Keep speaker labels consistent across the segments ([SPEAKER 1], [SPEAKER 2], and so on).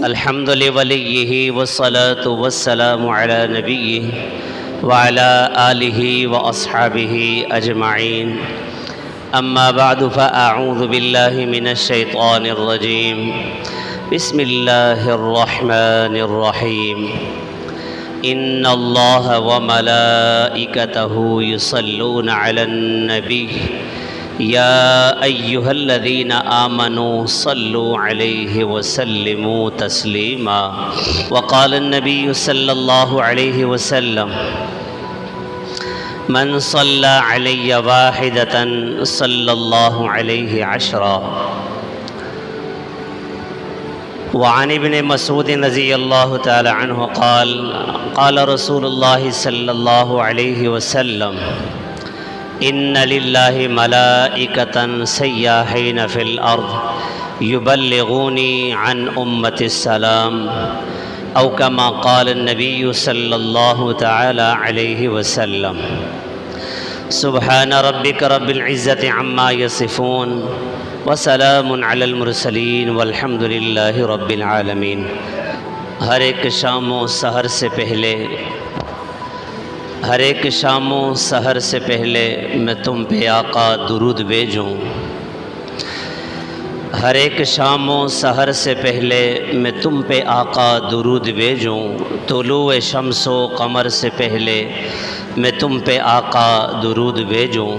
[SPEAKER 1] الحمد لوليه والصلاة والسلام على نبيه وعلى آله وأصحابه أجمعين أما بعد فأعوذ بالله من الشيطان الرجيم بسم الله الرحمن الرحيم إن الله وملائكته يصلون على النبي يا أيها الذين آمنوا صلوا عليه وسلموا تسليما وقال النبي صلى الله عليه وسلم من صلى علي واحدة صلى الله عليه عشرا وعن ابن مسعود رضي الله تعالى عنه قال قال رسول الله صلى الله عليه وسلم إن لله ملائكة سياحين في الأرض يبلغوني عن أمة السلام أو كما قال النبي صلى الله تعالى عليه وسلم سبحان ربك رب العزة عما يصفون وسلام على المرسلين والحمد لله رب العالمين۔ ہر ایک شام و سحر سے پہلے میں تم پہ آقا درود بھیجوں، ہر ایک شام و سحر سے پہلے میں تم پہ آقا درود بھیجوں، طلوع شمس و قمر سے پہلے میں تم پہ آقا درود بھیجوں،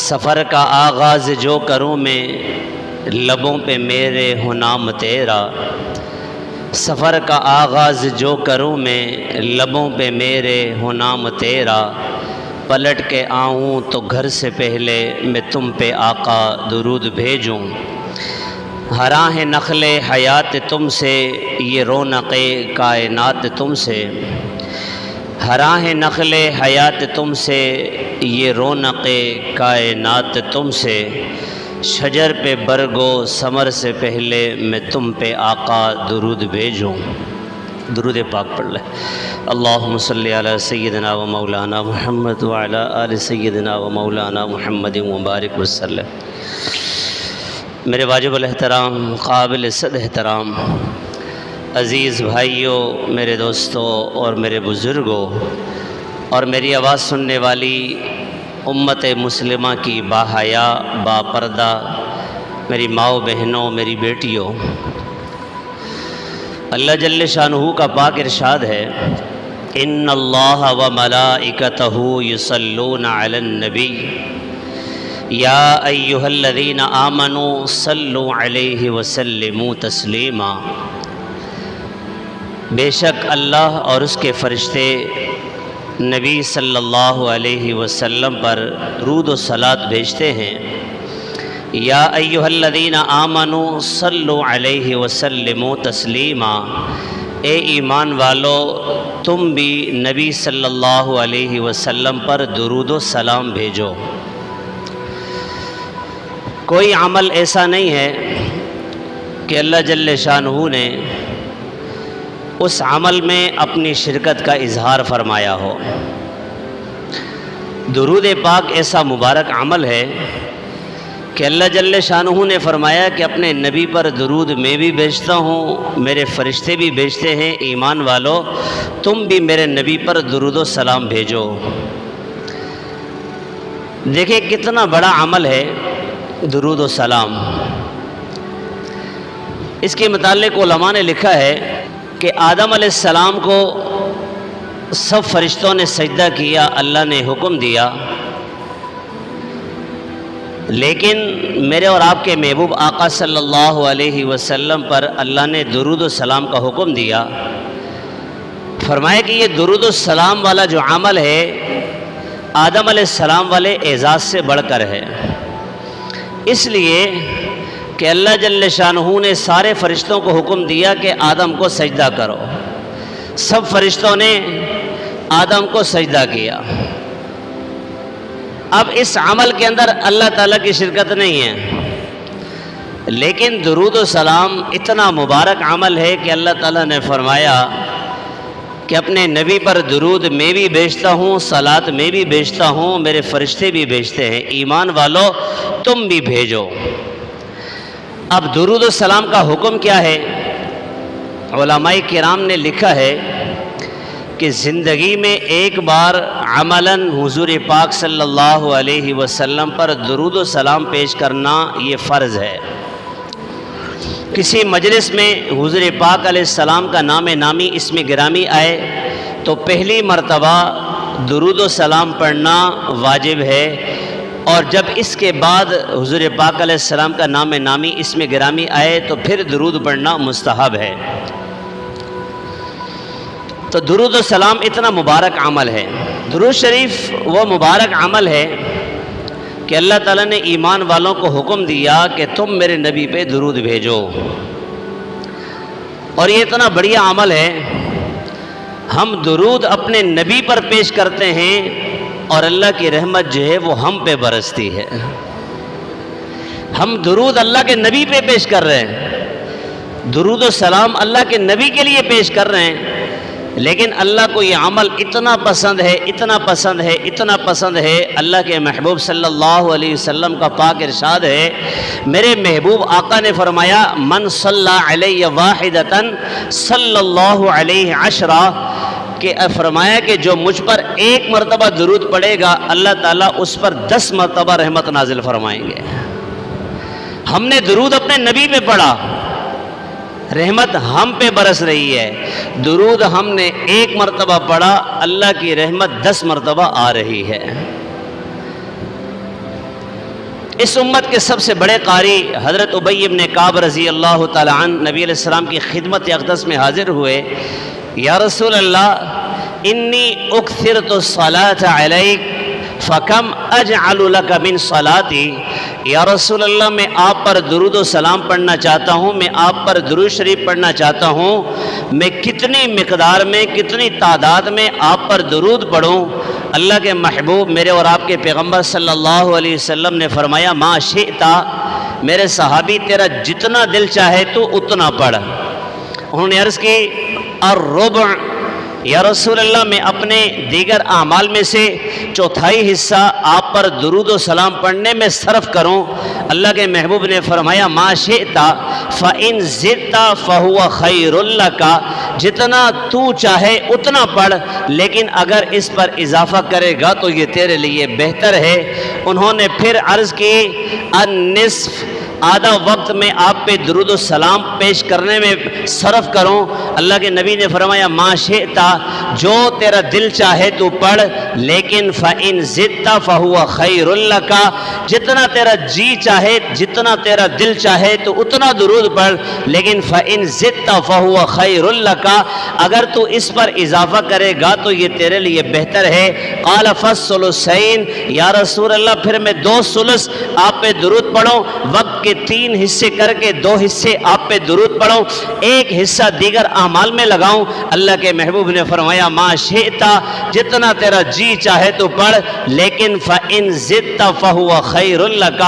[SPEAKER 1] سفر کا آغاز جو کروں میں لبوں پہ میرے ہو نام تیرا، سفر کا آغاز جو کروں میں لبوں پہ میرے ہو نام تیرا، پلٹ کے آؤں تو گھر سے پہلے میں تم پہ آقا درود بھیجوں، ہراں ہے نخل حیات تم سے یہ رونق کائنات تم سے، ہراں ہے نخل حیات تم سے یہ رونق کائنات تم سے، شجر پہ برگو ثمر سے پہلے میں تم پہ آقا درود بھیجوں۔ درود پاک پڑھ لیں۔ اللہم صلی علی سیدنا و مولانا محمد وعلی آل سیدنا و مولانا محمد مبارک وسلم۔ میرے واجب الاحترام، قابل صد احترام عزیز بھائیوں، میرے دوستوں اور میرے بزرگوں اور میری آواز سننے والی امت مسلمہ کی باحیا با پردہ میری ماؤں بہنوں، میری بیٹیوں، اللہ جل شانہ کا پاک ارشاد ہے ان اللہ و ملائکتہ یصلون علی النبی یا ایہا الذین آمنوا صلوا علیہ وسلموا تسلیما، بے شک اللہ اور اس کے فرشتے نبی صلی اللہ علیہ وسلم پر درود و صلوات بھیجتے ہیں۔ یا ایھا الذین آمنوا صلوا علیہ وسلموا تسلیما، اے ایمان والو تم بھی نبی صلی اللہ علیہ وسلم پر درود و سلام بھیجو۔ کوئی عمل ایسا نہیں ہے کہ اللہ جل شانہ نے اس عمل میں اپنی شرکت کا اظہار فرمایا ہو۔ درود پاک ایسا مبارک عمل ہے کہ اللہ جل شانہ نے فرمایا کہ اپنے نبی پر درود میں بھی بھیجتا ہوں، میرے فرشتے بھی بھیجتے ہیں، ایمان والو تم بھی میرے نبی پر درود و سلام بھیجو۔ دیکھیں کتنا بڑا عمل ہے درود و سلام۔ اس کے متعلق علماء نے لکھا ہے کہ آدم علیہ السلام کو سب فرشتوں نے سجدہ کیا، اللہ نے حکم دیا، لیکن میرے اور آپ کے محبوب آقا صلی اللہ علیہ وسلم پر اللہ نے درود و سلام کا حکم دیا۔ فرمایا کہ یہ درود و سلام والا جو عمل ہے آدم علیہ السلام والے اعزاز سے بڑھ کر ہے، اس لیے کہ اللہ جل شانہ نے سارے فرشتوں کو حکم دیا کہ آدم کو سجدہ کرو، سب فرشتوں نے آدم کو سجدہ کیا۔ اب اس عمل کے اندر اللہ تعالیٰ کی شرکت نہیں ہے، لیکن درود و سلام اتنا مبارک عمل ہے کہ اللہ تعالیٰ نے فرمایا کہ اپنے نبی پر درود میں بھی بھیجتا ہوں، صلات میں بھی بھیجتا ہوں، میرے فرشتے بھی بھیجتے ہیں، ایمان والو تم بھی بھیجو۔ اب درود و سلام کا حکم کیا ہے؟ علماء کرام نے لکھا ہے کہ زندگی میں ایک بار عملاً حضور پاک صلی اللہ علیہ وسلم پر درود و سلام پیش کرنا یہ فرض ہے۔ کسی مجلس میں حضور پاک علیہ السلام کا نام نامی اسم گرامی آئے تو پہلی مرتبہ درود و سلام پڑھنا واجب ہے، اور جب اس کے بعد حضور پاک علیہ السلام کا نام نامی اسم گرامی آئے تو پھر درود پڑھنا مستحب ہے۔ تو درود و سلام اتنا مبارک عمل ہے۔ درود شریف وہ مبارک عمل ہے کہ اللہ تعالیٰ نے ایمان والوں کو حکم دیا کہ تم میرے نبی پہ درود بھیجو، اور یہ اتنا بڑھیا عمل ہے۔ ہم درود اپنے نبی پر پیش کرتے ہیں اور اللہ کی رحمت جو ہے وہ ہم پہ برستی ہے۔ ہم درود اللہ کے نبی پہ پیش کر رہے ہیں، درود و سلام اللہ کے نبی کے لیے پیش کر رہے ہیں، لیکن اللہ کو یہ عمل اتنا پسند ہے، اتنا پسند ہے، اتنا پسند ہے۔ اللہ کے محبوب صلی اللہ علیہ وسلم کا پاک ارشاد ہے، میرے محبوب آقا نے فرمایا من صلی علیہ واحدتاً صلی اللہ علیہ عشرہ، کہ فرمایا کہ جو مجھ پر ایک مرتبہ درود پڑھے گا اللہ تعالیٰ اس پر 10 مرتبہ رحمت نازل فرمائیں گے۔ ہم نے درود اپنے نبی پہ پڑھا، رحمت ہم پہ برس رہی ہے۔ درود ہم نے ایک مرتبہ پڑھا، اللہ کی رحمت 10 مرتبہ آ رہی ہے۔ اس امت کے سب سے بڑے قاری حضرت ابی ابن کعب رضی اللہ تعالی عنہ نبی علیہ السلام کی خدمت اقدس میں حاضر ہوئے، یا رسول اللہ انی اکثرت الصلاۃ علیک فکم اجعل لک من صلاتی، یا رسول اللہ میں آپ پر درود و سلام پڑھنا چاہتا ہوں، میں آپ پر درود شریف پڑھنا چاہتا ہوں، میں کتنی مقدار میں کتنی تعداد میں آپ پر درود پڑھوں؟ اللہ کے محبوب میرے اور آپ کے پیغمبر صلی اللہ علیہ وسلم نے فرمایا ما شئتا، میرے صحابی تیرا جتنا دل چاہے تو اتنا پڑھ۔ انہوں نے عرض کی الربع، یا رسول اللہ میں اپنے دیگر اعمال میں سے چوتھائی حصہ آپ پر درود و سلام پڑھنے میں صرف کروں؟ اللہ کے محبوب نے فرمایا ما شئتا فإن زدت فهو خیر لک، جتنا تو چاہے اتنا پڑھ، لیکن اگر اس پر اضافہ کرے گا تو یہ تیرے لیے بہتر ہے۔ انہوں نے پھر عرض کی النصف، آدھا وقت میں آپ پہ درود و سلام پیش کرنے میں صرف کروں؟ اللہ کے نبی نے فرمایا ما شئتا، جو تیرا دل چاہے تو پڑھ، لیکن فإن زدت فهو خیر لک، جتنا تیرا جی چاہے جتنا تیرا دل چاہے تو اتنا درود پڑھ، لیکن فإن زدت فهو خیر لک، اگر تو اس پر اضافہ کرے گا تو یہ تیرے لیے بہتر ہے۔ قال فالثلثین، یا رسول اللہ پھر میں 2 ثلث آپ پہ درود پڑھوں، وقت کے 3 حصے کر کے 2 حصے آپ پہ درود پڑھوں، ایک حصہ دیگر اعمال میں لگاؤں؟ اللہ کے محبوب نے فرمایا ما شئتا، جتنا تیرا جی چاہے تو پڑھ، لیکن فإن زدت فهو خیر لک،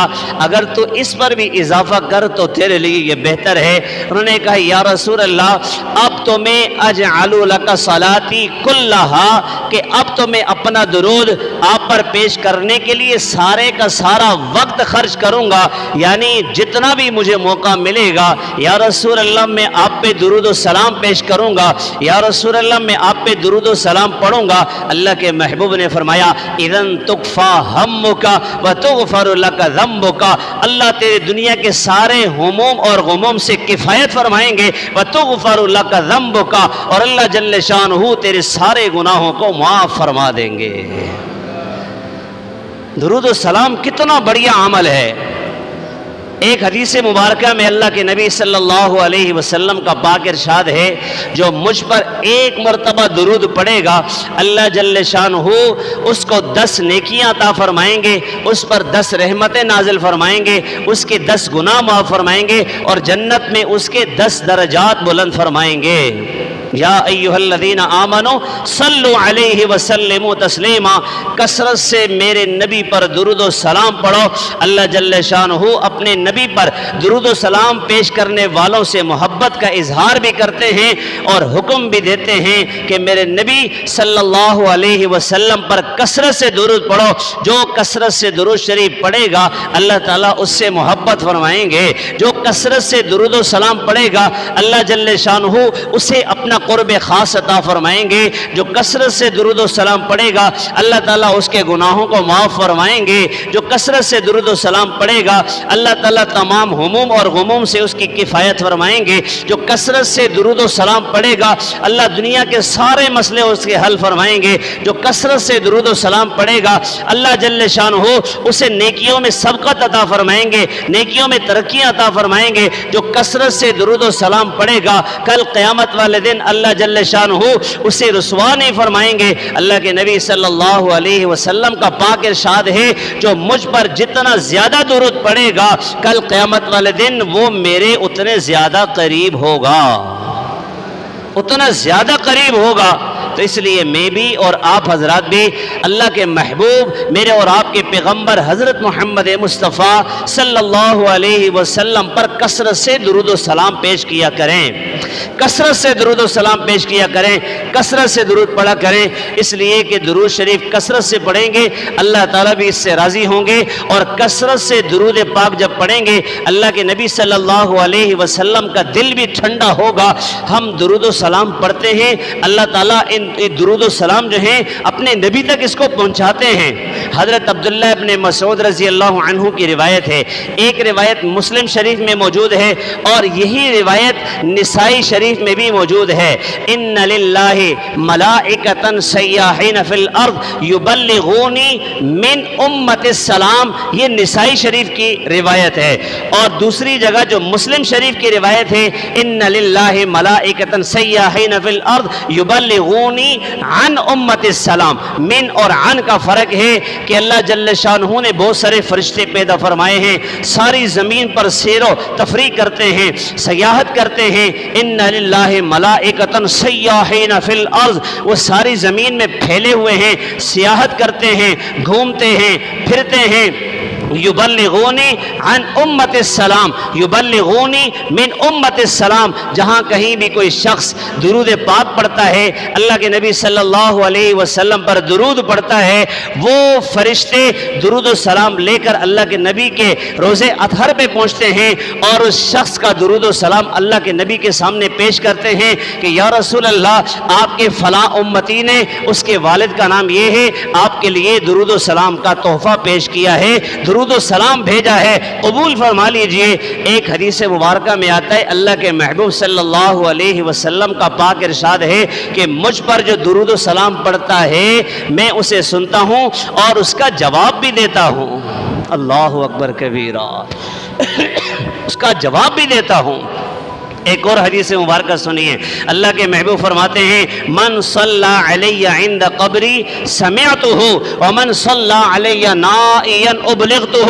[SPEAKER 1] اگر تو اس پر بھی اضافہ کر تو تیرے لیے یہ بہتر ہے۔ انہوں نے کہا یا رسول اللہ اب تو میں اجعل لک صلاتی کلہا، کہ اب تو میں اپنا درود آپ پر پیش کرنے کے لیے سارے کا سارا وقت خرچ کروں گا، یعنی جتنا بھی مجھے موقع ملے گا یا رسول اللہ میں آپ پہ درود و سلام پیش کروں گا، یا رسول اللہ میں آپ پہ درود و سلام پڑھوں گا۔ اللہ کے محبوب نے فرمایا اذن تکفا ہمک وتغفر لک ذنبک، اللہ تیرے دنیا کے سارے ہموم اور غموم سے کفایت فرمائیں گے، وتغفر لک ذنبک، اور اللہ جل شانہ تیرے سارے گناہوں کو معاف فرما دیں گے۔ درود و سلام کتنا بڑھیا عمل ہے۔ ایک حدیث مبارکہ میں اللہ کے نبی صلی اللہ علیہ وسلم کا پاک ارشاد ہے جو مجھ پر ایک مرتبہ درود پڑھے گا اللہ جل شانہ اس کو 10 نیکیاں عطا فرمائیں گے، اس پر 10 رحمتیں نازل فرمائیں گے، اس کے 10 گناہ معاف فرمائیں گے، اور جنت میں اس کے 10 درجات بلند فرمائیں گے۔ یا ایھا الذین آمنوا صلوا علیہ وسلموا تسلیما، کثرت سے میرے نبی پر درود و سلام پڑھو۔ اللہ جل شانہ اپنے نبی پر درود و سلام پیش کرنے والوں سے محبت کا اظہار بھی کرتے ہیں اور حکم بھی دیتے ہیں کہ میرے نبی صلی اللہ علیہ وسلم پر کثرت سے درود پڑھو۔ جو کثرت سے درود شریف پڑھے گا اللہ تعالیٰ اس سے محبت فرمائیں گے، جو کثرت سے درود و سلام پڑھے گا اللہ جل شانہ اسے اپنا قرب خاص عطا فرمائیں گے، جو کثرت سے درود و سلام پڑھے گا اللہ تعالیٰ اس کے گناہوں کو معاف فرمائیں گے، جو کثرت سے درود و سلام پڑھے گا اللہ تعالیٰ تمام ہموم اور غموم سے اس کی کفایت فرمائیں گے، جو کثرت سے درود و سلام پڑھے گا اللہ دنیا کے سارے مسئلے اس کے حل فرمائیں گے، جو کثرت سے درود و سلام پڑھے گا اللہ جل شانہ اسے نیکیوں میں سبقت عطا فرمائیں گے، نیکیوں میں ترقیاں عطا فرمائیں گے، جو کثرت سے درود و سلام پڑھے گا کل قیامت والے دن اللہ جل شانہ اسے رسوا نہیں فرمائیں گے۔ اللہ کے نبی صلی اللہ علیہ وسلم کا پاک ارشاد ہے جو مجھ پر جتنا زیادہ درود پڑھے گا کل قیامت والے دن وہ میرے اتنے زیادہ قریب ہوگا، اتنا زیادہ قریب ہوگا۔ تو اس لیے میں بھی اور آپ حضرات بھی اللہ کے محبوب میرے اور آپ کے پیغمبر حضرت محمد مصطفیٰ صلی اللہ علیہ وسلم پر کثرت سے درود و سلام پیش کیا کریں، کثرت سے درود و سلام پیش کیا کریں، کثرت سے درود پڑھا کریں، اس لیے کہ درود شریف کثرت سے پڑھیں گے اللہ تعالیٰ بھی اس سے راضی ہوں گے، اور کثرت سے درود پاک جب پڑھیں گے اللہ کے نبی صلی اللہ علیہ وسلم کا دل بھی ٹھنڈا ہوگا۔ ہم درود و سلام پڑھتے ہیں، اللہ تعالیٰ ان درود و سلام جو ہیں اپنے نبی تک اس کو پہنچاتے ہیں۔ حضرت عبداللہ ابن مسعود رضی اللہ عنہ کی روایت ہے، ایک روایت مسلم شریف میں موجود ہے اور یہی روایت نسائی شریف میں بھی موجود ہے۔ ان للہ ملائکۃ سیاحین فی الارض یبلغونی من امت السلام، یہ نسائی شریف کی روایت ہے۔ اور دوسری جگہ جو مسلم شریف کی روایت ہے ان للہ ملائکۃ سیاحین فی الارض یبلغونی عن امت السلام، من اور عن کا فرق ہے کہ اللہ جل شانہ نے بہت سارے فرشتے پیدا فرمائے ہیں، ساری زمین پر سیر و تفریح کرتے ہیں، سیاحت کرتے ہیں۔ ان للہ ملائکۃ سیاحین فی الارض، وہ ساری زمین میں پھیلے ہوئے ہیں، سیاحت کرتے ہیں، گھومتے ہیں، پھرتے ہیں۔ یبلغونی عن امت السلام، یبلغونی من امت السلام، جہاں کہیں بھی کوئی شخص درود پاک پڑھتا ہے اللہ کے نبی صلی اللہ علیہ وسلم پر درود پڑھتا ہے، وہ فرشتے درود و سلام لے کر اللہ کے نبی کے روضے اطہر پہ پہنچتے ہیں اور اس شخص کا درود و سلام اللہ کے نبی کے سامنے پیش کرتے ہیں کہ یا رسول اللہ آپ کے فلاں امتی نے اس کے والد کا نام یہ ہے، آپ کے لیے درود و سلام کا تحفہ پیش کیا ہے، درود و سلام بھیجا ہے، قبول فرما لیجئے۔ ایک حدیث مبارکہ میں آتا ہے اللہ کے محبوب صلی اللہ علیہ وسلم کا پاک ارشاد ہے کہ مجھ پر جو درود و سلام پڑھتا ہے میں اسے سنتا ہوں اور اس کا جواب بھی دیتا ہوں۔ اللہ اکبر کبیرہ، اس کا جواب بھی دیتا ہوں۔ ایک اور حدیث مبارکہ سنیے، اللہ کے محبوب فرماتے ہیں من صلی علی عند قبری سمعتہ ومن صلی علی نائیا ابلغتہ،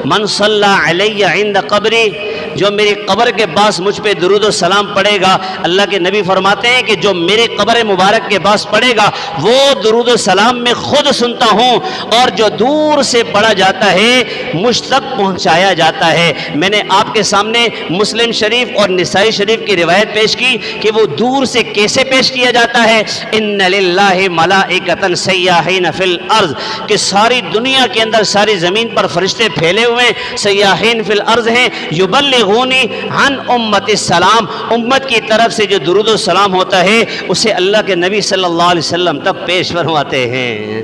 [SPEAKER 1] من صلی علی عند قبری، جو میری قبر کے پاس مجھ پہ درود و سلام پڑھے گا اللہ کے نبی فرماتے ہیں کہ جو میرے قبر مبارک کے پاس پڑھے گا وہ درود و سلام میں خود سنتا ہوں، اور جو دور سے پڑھا جاتا ہے مجھ تک پہنچایا جاتا ہے۔ میں نے آپ کے سامنے مسلم شریف اور نسائی شریف کی روایت پیش کی کہ وہ دور سے کیسے پیش کیا جاتا ہے۔ ان للہ ملائکۃ سیاحین فی الارض، کہ ساری دنیا کے اندر ساری زمین پر فرشتے پھیلے ہوئے سیاحین فی الارض ہیں، یبلغونی عن امت السلام، امت کی طرف سے جو درود و سلام ہوتا ہے اسے اللہ کے نبی صلی اللہ علیہ وسلم تک پیش فرماتے ہیں۔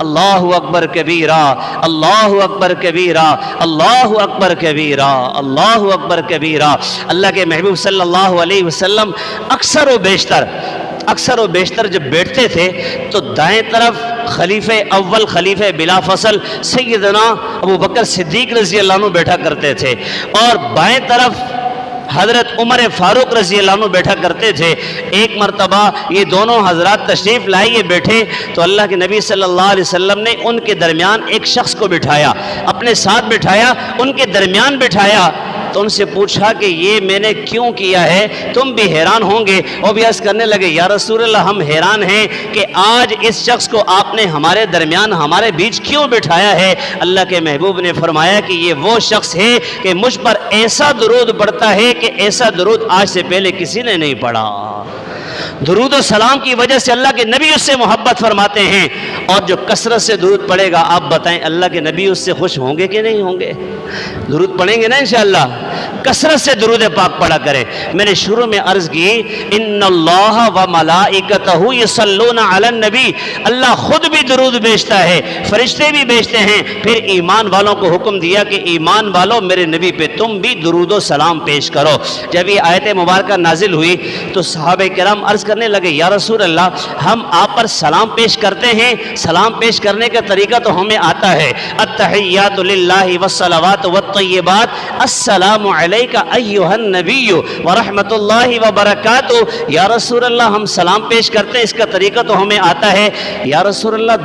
[SPEAKER 1] اللہ اکبر کبیرہ، اللہ اکبر کبیرہ، اللہ اکبر کبیرہ، اللہ اکبر کبیرہ۔ اللہ کے محبوب صلی اللہ علیہ وسلم اکثر و بیشتر جب بیٹھتے تھے تو دائیں طرف خلیفہ اول، خلیفہ بلا فصل سیدنا ابو بکر صدیق رضی اللہ عنہ بیٹھا کرتے تھے، اور بائیں طرف حضرت عمر فاروق رضی اللہ عنہ بیٹھا کرتے تھے۔ ایک مرتبہ یہ دونوں حضرات تشریف لائے بیٹھے تو اللہ کے نبی صلی اللہ علیہ وسلم نے ان کے درمیان ایک شخص کو بٹھایا، اپنے ساتھ بٹھایا، ان کے درمیان بٹھایا۔ تو ان سے پوچھا کہ یہ میں نے کیوں کیا ہے، تم بھی حیران ہوں گے۔ اور بھی عرض کرنے لگے یا رسول اللہ ہم حیران ہیں کہ آج اس شخص کو آپ نے ہمارے درمیان ہمارے بیچ کیوں بٹھایا ہے؟ اللہ کے محبوب نے فرمایا کہ یہ وہ شخص ہے کہ مجھ پر ایسا درود پڑھتا ہے کہ ایسا درود آج سے پہلے کسی نے نہیں پڑھا۔ درود و سلام کی وجہ سے اللہ کے نبی اس سے محبت فرماتے ہیں، اور جو کثرت سے درود پڑھے گا آپ بتائیں اللہ کے نبی اس سے خوش ہوں گے کہ نہیں ہوں گے؟ درود پڑھیں گے نا انشاءاللہ، کثرت سے درود پاک پڑھا کریں۔ میں نے شروع میں عرض کی ان اللہ و ملائکتہ یصلون علی النبی، اللہ خود بھی درود بھیجتا ہے، فرشتے بھی بھیجتے ہیں، پھر ایمان والوں کو حکم دیا کہ ایمان والوں میرے نبی پہ تم بھی درود و سلام پیش کرو۔ جب یہ آیت مبارکہ نازل ہوئی تو صحابہ کرام عرض کرنے لگے یا رسول اللہ ہم آپ پر سلام پیش کرتے ہیں، سلام پیش کرنے کا طریقہ تو ہمیں آتا ہے، التحیات للہ والصلوات والطیبات السلام علیک ایھا النبی ورحمۃ اللہ وبرکاتہ۔ یا رسول اللہ ہم سلام پیش کرتے ہیں، اس کا طریقہ تو ہمیں آتا ہے، یا رسول اللہ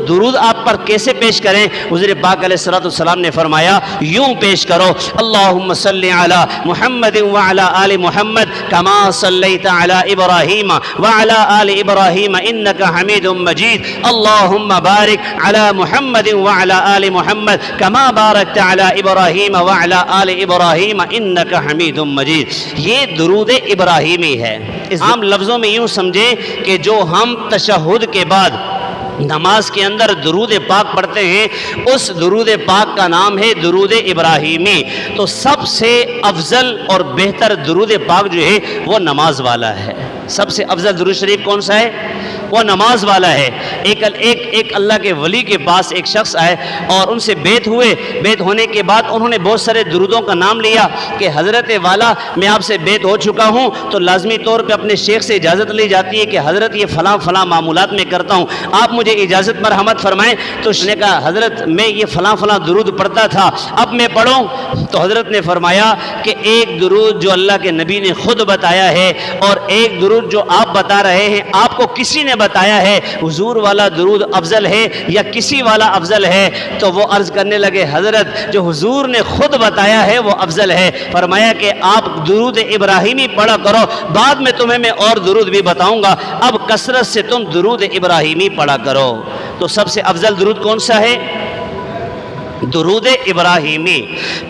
[SPEAKER 1] درود آپ پر کیسے پیش کریں؟ حضور پاک علیہ الصلوۃ والسلام نے فرمایا یوں پیش کرو اللہم صلی علی محمد وعلی آل محمد کما صلیت علی ابراہیم وعلی آل ابراہیم انک حمید مجید اللہم بارک علی محمد وعلی آل محمد کما بارکت علی ابراہیم وعلی آل ابراہیم انک حمید مجید۔ یہ درود ابراہیمی ہے۔ اس عام لفظوں میں یوں سمجھیں کہ جو ہم تشہد کے بعد نماز کے اندر درود پاک پڑھتے ہیں اس درود پاک کا نام ہے درود ابراہیمی۔ تو سب سے افضل اور بہتر درود پاک جو ہے وہ نماز والا ہے۔ سب سے افضل درود شریف کون سا ہے؟ وہ نماز والا ہے۔ ایک اللہ کے ولی کے پاس ایک شخص آئے اور ان سے بیعت ہوئے، بیعت ہونے کے بعد انہوں نے بہت سارے درودوں کا نام لیا کہ حضرت والا میں آپ سے بیعت ہو چکا ہوں، تو لازمی طور پہ اپنے شیخ سے اجازت لی جاتی ہے کہ حضرت یہ فلاں فلاں معمولات میں کرتا ہوں، آپ مجھے اجازت مرحمت فرمائیں۔ تو اس نے کہا حضرت میں یہ فلاں فلاں درود پڑھتا تھا، اب میں پڑھوں؟ تو حضرت نے فرمایا کہ ایک درود جو اللہ کے نبی نے خود بتایا ہے اور ایک درود جو آپ بتا رہے ہیں آپ کو کسی نے بتایا ہے، حضور والا درود افضل ہے یا کسی والا افضل ہے؟ تو وہ عرض کرنے لگے حضرت جو حضور نے خود بتایا ہے وہ افضل ہے۔ فرمایا کہ آپ درود ابراہیمی پڑھا کرو، بعد میں تمہیں میں اور درود بھی بتاؤں گا، اب کثرت سے تم درود ابراہیمی پڑھا کرو۔ تو سب سے افضل درود کون سا ہے؟ درود ابراہیمی۔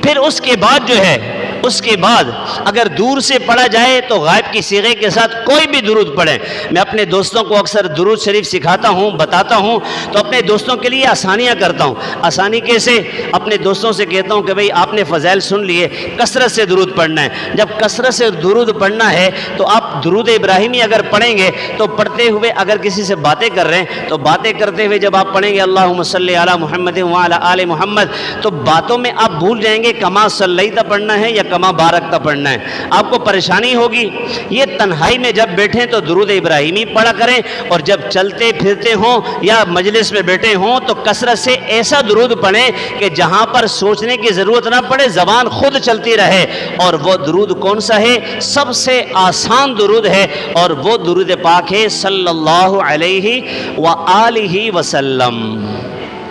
[SPEAKER 1] پھر اس کے بعد جو ہے اس کے بعد اگر دور سے پڑھا جائے تو غائب کی صیغے کے ساتھ کوئی بھی درود پڑھیں۔ میں اپنے دوستوں کو اکثر درود شریف سکھاتا ہوں، بتاتا ہوں، تو اپنے دوستوں کے لیے آسانیاں کرتا ہوں۔ آسانی کیسے؟ اپنے دوستوں سے کہتا ہوں کہ بھئی آپ نے فضائل سن لیے، کثرت سے درود پڑھنا ہے۔ جب کثرت سے درود پڑھنا ہے تو آپ درود ابراہیمی اگر پڑھیں گے تو پڑھتے ہوئے اگر کسی سے باتیں کر رہے ہیں تو باتیں کرتے ہوئے جب آپ پڑھیں گے اللہم صلی علی محمد وعلی آل محمد تو باتوں میں آپ بھول جائیں گے کما صلیت پڑھنا ہے یا کما بارکتا پڑھنا ہے، آپ کو پریشانی ہوگی۔ یہ تنہائی میں جب بیٹھیں تو درود ابراہیمی پڑھا کریں، اور جب چلتے پھرتے ہوں یا مجلس میں بیٹھے ہوں تو کثرت سے ایسا درود پڑھیں کہ جہاں پر سوچنے کی ضرورت نہ پڑے، زبان خود چلتی رہے۔ اور وہ درود کون سا ہے؟ سب سے آسان درود ہے اور وہ درود پاک ہے صلی اللہ علیہ وآلہ وسلم۔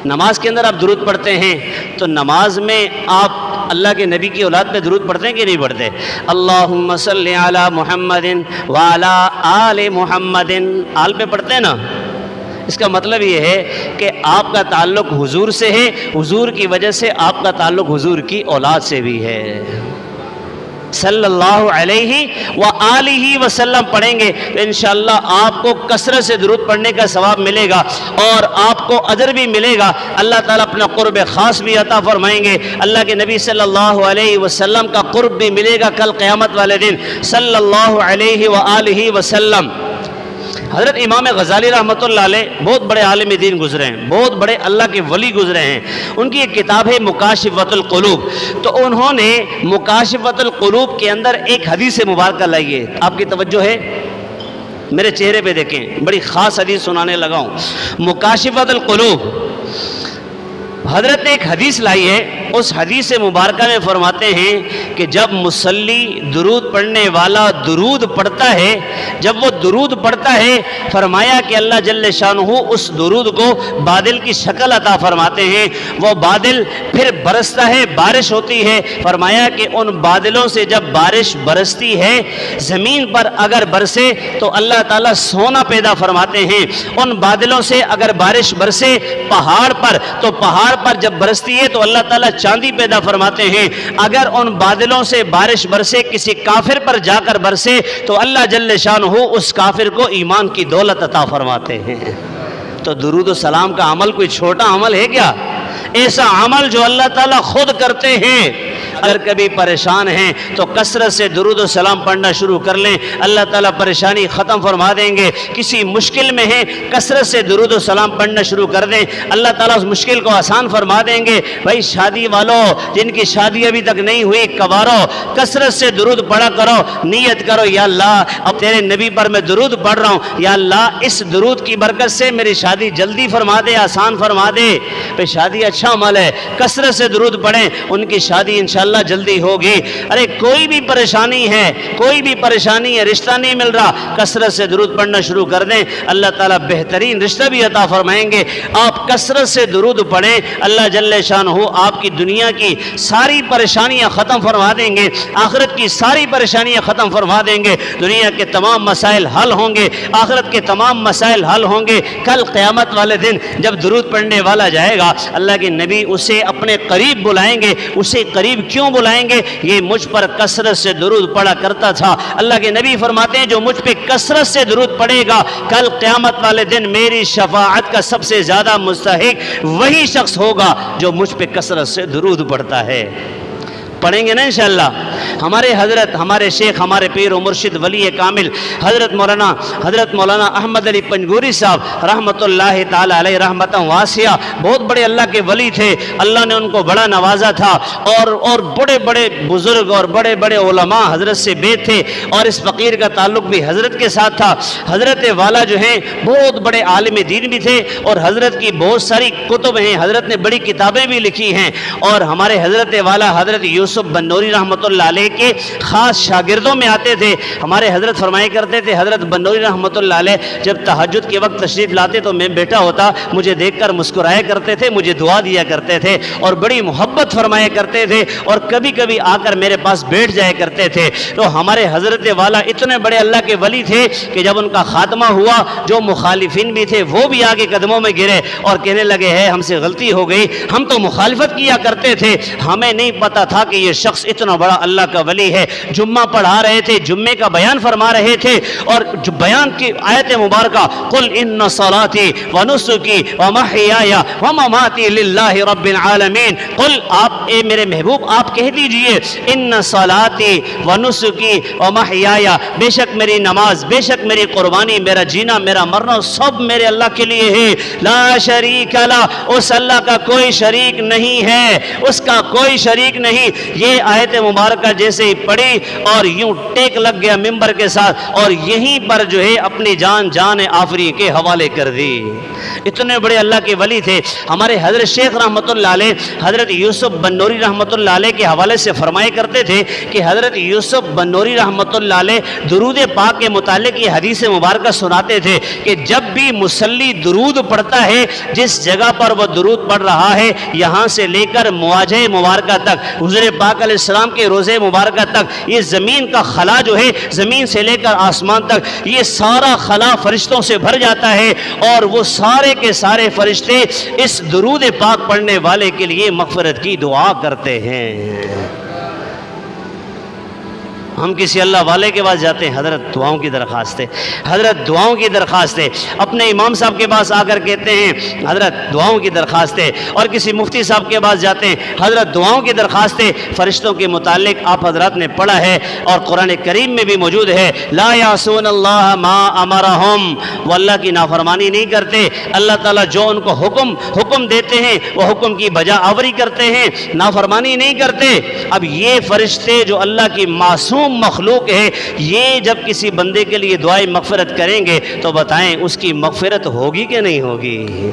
[SPEAKER 1] نماز کے اندر آپ درود پڑھتے ہیں تو نماز میں آپ اللہ کے نبی کی اولاد پہ درود پڑھتے ہیں کہ نہیں پڑھتے؟ اللہم صلی علی محمد وعلی آل محمد، آل پہ پڑھتے ہیں نا؟ اس کا مطلب یہ ہے کہ آپ کا تعلق حضور سے ہے، حضور کی وجہ سے آپ کا تعلق حضور کی اولاد سے بھی ہے۔ صلی اللہ علیہ وآلہ وسلم پڑھیں گے تو انشاءاللہ آپ کو کثرت سے درود پڑھنے کا ثواب ملے گا اور آپ کو اجر بھی ملے گا۔ اللہ تعالیٰ اپنا قرب خاص بھی عطا فرمائیں گے۔ اللہ کے نبی صلی اللہ علیہ وسلم کا قرب بھی ملے گا کل قیامت والے دن صلی اللہ علیہ وآلہ وسلم۔ حضرت امام غزالی رحمۃ اللہ علیہ بہت بڑے عالم دین گزرے ہیں، بہت بڑے اللہ کے ولی گزرے ہیں۔ ان کی ایک کتاب ہے مکاشفۃ القلوب، تو انہوں نے مکاشفۃ القلوب کے اندر ایک حدیث مبارکہ لائی ہے۔ آپ کی توجہ ہے؟ میرے چہرے پہ دیکھیں، بڑی خاص حدیث سنانے لگا ہوں۔ مکاشفۃ القلوب، حضرت ایک حدیث لائی ہے، اس حدیث مبارکہ میں فرماتے ہیں کہ جب مصلی درود پڑھنے والا درود پڑھتا ہے، جب وہ درود پڑھتا ہے، فرمایا کہ اللہ جل شانہ اس درود کو بادل کی شکل عطا فرماتے ہیں، وہ بادل پھر برستا ہے، بارش ہوتی ہے، فرمایا کہ ان بادلوں سے جب بارش برستی ہے، زمین پر اگر برسے تو اللہ تعالیٰ سونا پیدا فرماتے ہیں، ان بادلوں سے اگر بارش برسے پہاڑ پر تو پہاڑ پر جب برستی ہے تو اللہ تعالیٰ چاندی پیدا فرماتے ہیں، اگر ان بادلوں سے بارش برسے کسی کافر پر جا کر برسے تو اللہ جل شانہ اس کافر کو ایمان کی دولت عطا فرماتے ہیں۔ تو درود و سلام کا عمل کوئی چھوٹا عمل ہے کیا؟ ایسا عمل جو اللہ تعالیٰ خود کرتے ہیں۔ اگر کبھی پریشان ہیں تو کثرت سے درود و سلام پڑھنا شروع کر لیں، اللہ تعالیٰ پریشانی ختم فرما دیں گے۔ کسی مشکل میں ہیں، کثرت سے درود و سلام پڑھنا شروع کر دیں، اللہ تعالیٰ اس مشکل کو آسان فرما دیں گے۔ بھائی شادی والوں، جن کی شادی ابھی تک نہیں ہوئی، کواروں، کثرت سے درود پڑھا کرو، نیت کرو یا اللہ اب تیرے نبی پر میں درود پڑھ رہا ہوں، یا اللہ اس درود کی برکت سے میری شادی جلدی فرما دے، آسان فرما دے۔ بھائی شادی اچھا عمل ہے، کثرت سے درود پڑھیں، ان کی شادی انشاءاللہ جلدی ہوگی۔ ارے کوئی بھی پریشانی ہے، کوئی بھی پریشانی ہے، رشتہ نہیں مل رہا، کثرت سے درود پڑھنا شروع کر دیں، اللہ تعالیٰ بہترین رشتہ بھی عطا فرمائیں گے۔ آپ کثرت سے درود پڑھیں، اللہ جل شانہ آپ کی دنیا کی ساری پریشانیاں ختم فرما دیں گے، آخرت کی ساری پریشانیاں ختم فرما دیں گے، دنیا کے تمام مسائل حل ہوں گے، آخرت کے تمام مسائل حل ہوں گے۔ کل قیامت والے دن جب درود پڑھنے والا جائے گا، اللہ کے نبی اسے اپنے قریب بلائیں گے۔ اسے قریب کیوں بلائیں گے؟ یہ مجھ پر کثرت سے درود پڑھا کرتا تھا۔ اللہ کے نبی فرماتے ہیں جو مجھ پہ کثرت سے درود پڑھے گا، کل قیامت والے دن میری شفاعت کا سب سے زیادہ مستحق وہی شخص ہوگا جو مجھ پہ کثرت سے درود پڑھتا ہے۔ پڑھیں گے نا انشاءاللہ۔ ہمارے حضرت، ہمارے شیخ، ہمارے پیر و مرشد ولی کامل حضرت مولانا احمد علی پنجگوری صاحب رحمۃ اللہ تعالی علیہ رحمتاً واسعہ، بہت بڑے اللہ کے ولی تھے، اللہ نے ان کو بڑا نوازا تھا، اور بڑے بڑے بزرگ اور بڑے بڑے علماء حضرت سے بیت تھے، اور اس فقیر کا تعلق بھی حضرت کے ساتھ تھا۔ حضرت والا جو ہیں بہت بڑے عالم دین بھی تھے، اور حضرت کی بہت ساری کتب ہیں، حضرت نے بڑی کتابیں بھی لکھی ہیں، اور ہمارے حضرت والا حضرت یوسف بنوری رحمۃ اللہ علیہ کے خاص شاگردوں میں آتے تھے۔ ہمارے حضرت فرمایا کرتے تھے، حضرت بنوری رحمۃ اللہ علیہ جب تہجد کے وقت تشریف لاتے تو میں بیٹھا ہوتا، مجھے دیکھ کر مسکرایا کرتے تھے، مجھے دعا دیا کرتے تھے، اور بڑی محبت فرمایا کرتے تھے، اور کبھی کبھی آ کر میرے پاس بیٹھ جایا کرتے تھے۔ تو ہمارے حضرت والا اتنے بڑے اللہ کے ولی تھے کہ جب ان کا خاتمہ ہوا، جو مخالفین بھی تھے وہ بھی آگے قدموں میں گرے اور کہنے لگے ہے ہم سے غلطی ہو گئی، ہم تو مخالفت کیا کرتے تھے، ہمیں نہیں پتا تھا کہ یہ شخص اتنا بڑا اللہ کا ولی ہے۔ جمعہ پڑھا رہے تھے، جمعے کا بیان فرما رہے تھے، اور بیان کی آیت مبارکہ قل ان صلاتی ونسکی ومحیای ومماتی للہ رب العالمین، قل آپ اے میرے محبوب آپ کہہ دیجئے ان صلاتی ونسکی ومحیای، بے شک میری نماز، بے شک میری قربانی، میرا جینا، میرا مرنا سب میرے اللہ کے لیے ہے، لا شریک لہ، اس اللہ کا کوئی شریک نہیں ہے، اس کا کوئی شریک نہیں۔ یہ آیت مبارکہ جیسے ہی پڑھی اور یوں ٹیک لگ گیا ممبر کے ساتھ، اور یہیں پر جو ہے اپنی جان آفری کے حوالے کر دی۔ اتنے بڑے اللہ کے ولی تھے۔ ہمارے حضرت شیخ رحمۃ اللہ علیہ حضرت یوسف بنوری رحمۃ اللہ علیہ کے حوالے سے فرمایا کرتے تھے کہ حضرت یوسف بنوری رحمۃ اللہ علیہ درود پاک کے متعلق یہ حدیث مبارکہ سناتے تھے کہ جب بھی مصلی درود پڑھتا ہے، جس جگہ پر وہ درود پڑھ رہا ہے، یہاں سے لے کر مواجہ مبارکہ تک، حضور پاک علیہ السلام کے روزے مبارکہ تک، یہ زمین کا خلا جو ہے، زمین سے لے کر آسمان تک، یہ سارا خلا فرشتوں سے بھر جاتا ہے، اور وہ سارے کے سارے فرشتے اس درود پاک پڑھنے والے کے لیے مغفرت کی دعا کرتے ہیں۔ ہم کسی اللہ والے کے پاس جاتے ہیں، حضرت دعاؤں کی درخواست ہے، حضرت دعاؤں کی درخواست ہے، اپنے امام صاحب کے پاس آ کر کہتے ہیں حضرت دعاؤں کی درخواست ہے، اور کسی مفتی صاحب کے پاس جاتے ہیں، حضرت دعاؤں کی درخواست ہے۔ فرشتوں کے متعلق آپ حضرات نے پڑھا ہے، اور قرآن کریم میں بھی موجود ہے، لا یعصون اللہ ما امرہم، وہ اللہ کی نافرمانی نہیں کرتے، اللہ تعالیٰ جو ان کو حکم دیتے ہیں وہ حکم کی بجا آوری کرتے ہیں، نافرمانی نہیں کرتے۔ اب یہ فرشتے جو اللہ کی معصوم مخلوق ہے، یہ جب کسی بندے کے لیے دعائیں مغفرت کریں گے تو بتائیں اس کی مغفرت ہوگی کہ نہیں ہوگی؟